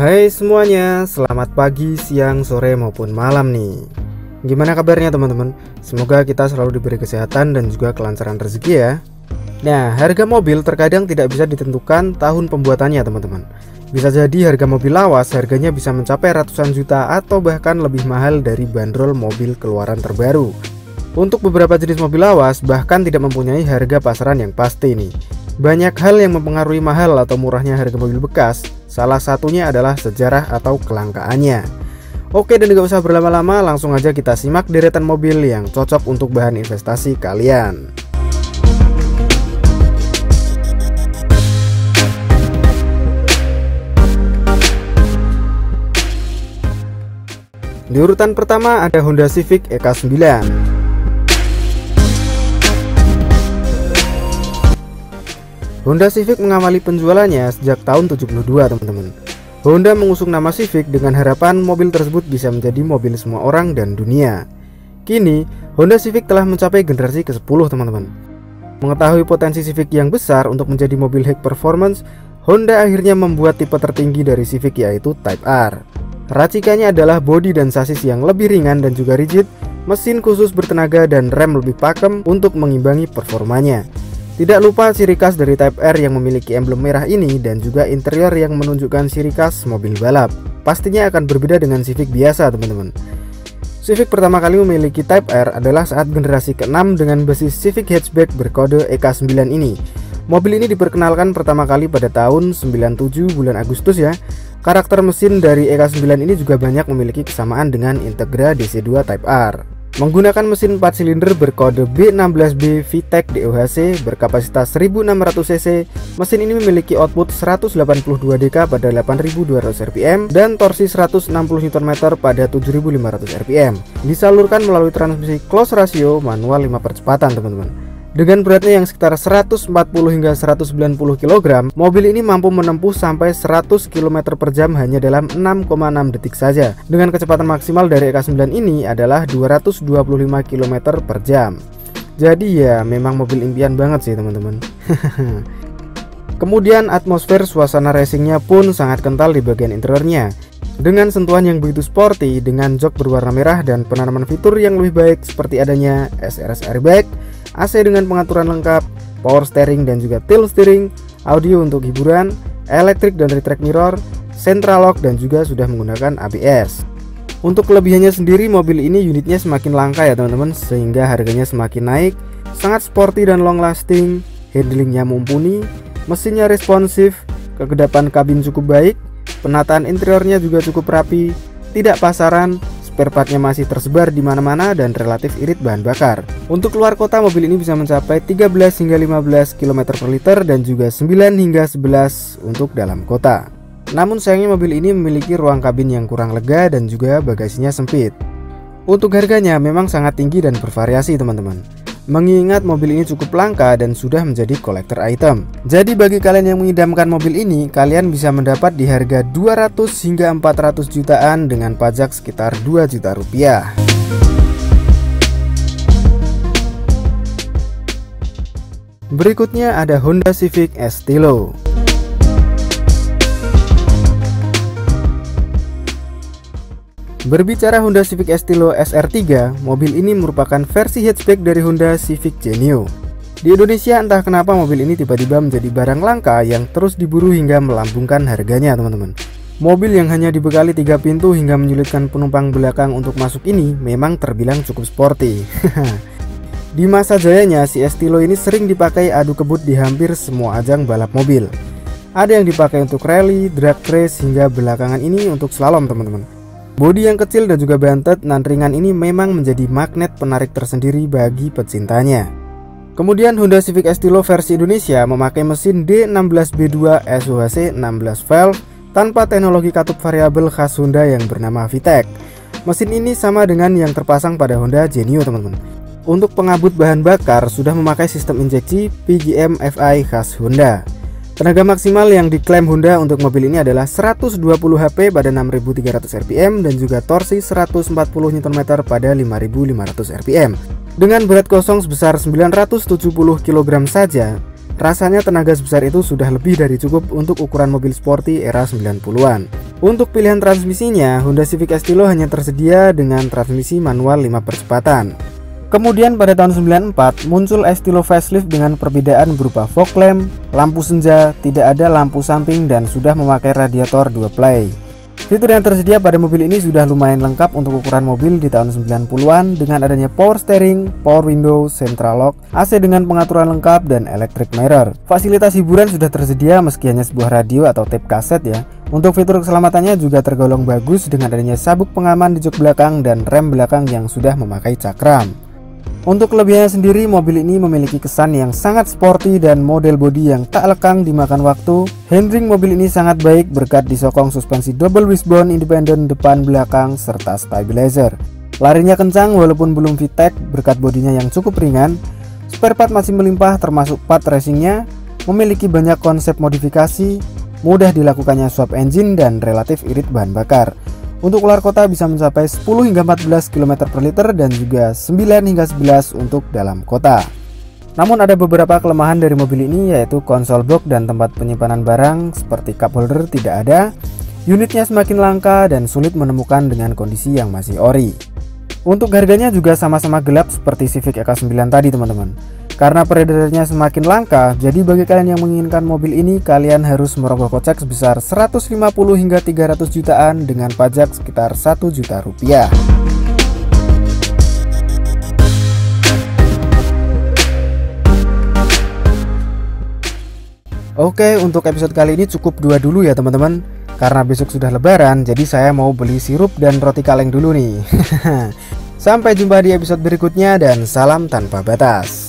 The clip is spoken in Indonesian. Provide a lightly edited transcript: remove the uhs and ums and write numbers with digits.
Hai semuanya, selamat pagi, siang, sore maupun malam nih. Gimana kabarnya teman-teman? Semoga kita selalu diberi kesehatan dan juga kelancaran rezeki ya. Nah, harga mobil terkadang tidak bisa ditentukan tahun pembuatannya teman-teman. Bisa jadi harga mobil lawas harganya bisa mencapai ratusan juta atau bahkan lebih mahal dari bandrol mobil keluaran terbaru. Untuk beberapa jenis mobil lawas bahkan tidak mempunyai harga pasaran yang pasti nih. Banyak hal yang mempengaruhi mahal atau murahnya harga mobil bekas. Salah satunya adalah sejarah atau kelangkaannya. Oke, dan gak usah berlama-lama, langsung aja kita simak deretan mobil yang cocok untuk bahan investasi kalian. Di urutan pertama ada Honda Civic EK9. Honda Civic mengawali penjualannya sejak tahun 72 teman-teman. Honda mengusung nama Civic dengan harapan mobil tersebut bisa menjadi mobil semua orang dan dunia. Kini, Honda Civic telah mencapai generasi ke-10 teman-teman. Mengetahui potensi Civic yang besar untuk menjadi mobil high performance, Honda akhirnya membuat tipe tertinggi dari Civic yaitu Type R. Racikannya adalah bodi dan sasis yang lebih ringan dan juga rigid, mesin khusus bertenaga dan rem lebih pakem untuk mengimbangi performanya. Tidak lupa ciri khas dari Type R yang memiliki emblem merah ini dan juga interior yang menunjukkan ciri khas mobil balap. Pastinya akan berbeda dengan Civic biasa teman-teman. Civic pertama kali memiliki Type R adalah saat generasi ke-6 dengan basis Civic hatchback berkode EK9 ini. Mobil ini diperkenalkan pertama kali pada tahun 97 bulan Agustus ya. Karakter mesin dari EK9 ini juga banyak memiliki kesamaan dengan Integra DC2 Type R. Menggunakan mesin 4 silinder berkode B16B VTEC DOHC berkapasitas 1600 cc, mesin ini memiliki output 182 dk pada 8200 rpm dan torsi 160 Nm pada 7500 rpm. Disalurkan melalui transmisi close ratio manual 5 percepatan teman-teman. Dengan beratnya yang sekitar 140 hingga 190 kg, mobil ini mampu menempuh sampai 100 km per jam hanya dalam 6,6 detik saja. Dengan kecepatan maksimal dari EK9 ini adalah 225 km per jam. Jadi ya memang mobil impian banget sih teman-teman. Kemudian atmosfer suasana racingnya pun sangat kental di bagian interiornya. Dengan sentuhan yang begitu sporty, dengan jok berwarna merah dan penanaman fitur yang lebih baik seperti adanya SRS airbag, AC dengan pengaturan lengkap, power steering dan juga tilt steering, audio untuk hiburan, elektrik dan retract mirror, central lock dan juga sudah menggunakan ABS. Untuk kelebihannya sendiri, mobil ini unitnya semakin langka ya teman-teman, sehingga harganya semakin naik. Sangat sporty dan long lasting, handlingnya mumpuni, mesinnya responsif, kekedapan kabin cukup baik, penataan interiornya juga cukup rapi, tidak pasaran, spare partnya masih tersebar di mana-mana dan relatif irit bahan bakar. Untuk keluar kota, mobil ini bisa mencapai 13 hingga 15 km per liter dan juga 9 hingga 11 untuk dalam kota. Namun sayangnya mobil ini memiliki ruang kabin yang kurang lega dan juga bagasinya sempit. Untuk harganya memang sangat tinggi dan bervariasi teman-teman, mengingat mobil ini cukup langka dan sudah menjadi collector item. Jadi bagi kalian yang mengidamkan mobil ini, kalian bisa mendapat di harga 200 hingga 400 jutaan dengan pajak sekitar 2 juta rupiah. Berikutnya ada Honda Civic Estilo. Berbicara Honda Civic Estilo SR3, mobil ini merupakan versi hatchback dari Honda Civic Genio. Di Indonesia entah kenapa mobil ini tiba-tiba menjadi barang langka yang terus diburu hingga melambungkan harganya teman-teman. Mobil yang hanya dibekali 3 pintu hingga menyulitkan penumpang belakang untuk masuk ini memang terbilang cukup sporty. Di masa jayanya, si Estilo ini sering dipakai adu kebut di hampir semua ajang balap mobil. Ada yang dipakai untuk rally, drag race, hingga belakangan ini untuk slalom teman-teman. Bodi yang kecil dan juga bantet nan ringan ini memang menjadi magnet penarik tersendiri bagi pecintanya. Kemudian Honda Civic Estilo versi Indonesia memakai mesin D16B2 SOHC 16 valve tanpa teknologi katup variabel khas Honda yang bernama VTEC. Mesin ini sama dengan yang terpasang pada Honda Genio teman-teman. Untuk pengabut bahan bakar sudah memakai sistem injeksi PGM FI khas Honda. Tenaga maksimal yang diklaim Honda untuk mobil ini adalah 120 HP pada 6300 rpm dan juga torsi 140 Nm pada 5500 rpm. Dengan berat kosong sebesar 970 kg saja, rasanya tenaga sebesar itu sudah lebih dari cukup untuk ukuran mobil sporty era 90-an. Untuk pilihan transmisinya, Honda Civic Estilo hanya tersedia dengan transmisi manual 5 percepatan. Kemudian pada tahun 94 muncul Estilo facelift dengan perbedaan berupa fog lamp, lampu senja, tidak ada lampu samping dan sudah memakai radiator 2 play. Fitur yang tersedia pada mobil ini sudah lumayan lengkap untuk ukuran mobil di tahun 90-an dengan adanya power steering, power window, central lock, AC dengan pengaturan lengkap dan electric mirror. Fasilitas hiburan sudah tersedia meski hanya sebuah radio atau tape kaset ya. Untuk fitur keselamatannya juga tergolong bagus dengan adanya sabuk pengaman di jok belakang dan rem belakang yang sudah memakai cakram. Untuk kelebihannya sendiri, mobil ini memiliki kesan yang sangat sporty dan model bodi yang tak lekang dimakan waktu. Handling mobil ini sangat baik berkat disokong suspensi double wishbone independen depan belakang serta stabilizer. Larinya kencang walaupun belum VTEC berkat bodinya yang cukup ringan. Spare part masih melimpah termasuk part racingnya, memiliki banyak konsep modifikasi, mudah dilakukannya swap engine dan relatif irit bahan bakar. Untuk keluar kota bisa mencapai 10 hingga 14 km per liter dan juga 9 hingga 11 untuk dalam kota. Namun ada beberapa kelemahan dari mobil ini yaitu konsol box dan tempat penyimpanan barang seperti cup holder tidak ada. Unitnya semakin langka dan sulit menemukan dengan kondisi yang masih ori. Untuk harganya juga sama-sama gelap seperti Civic EK9 tadi teman-teman. Karena peredarannya semakin langka, jadi bagi kalian yang menginginkan mobil ini, kalian harus merogoh kocek sebesar 150 hingga 300 jutaan dengan pajak sekitar 1 juta rupiah. Oke, untuk episode kali ini cukup 2 dulu ya teman-teman. Karena besok sudah lebaran, jadi saya mau beli sirup dan roti kaleng dulu nih. Sampai jumpa di episode berikutnya dan salam tanpa batas.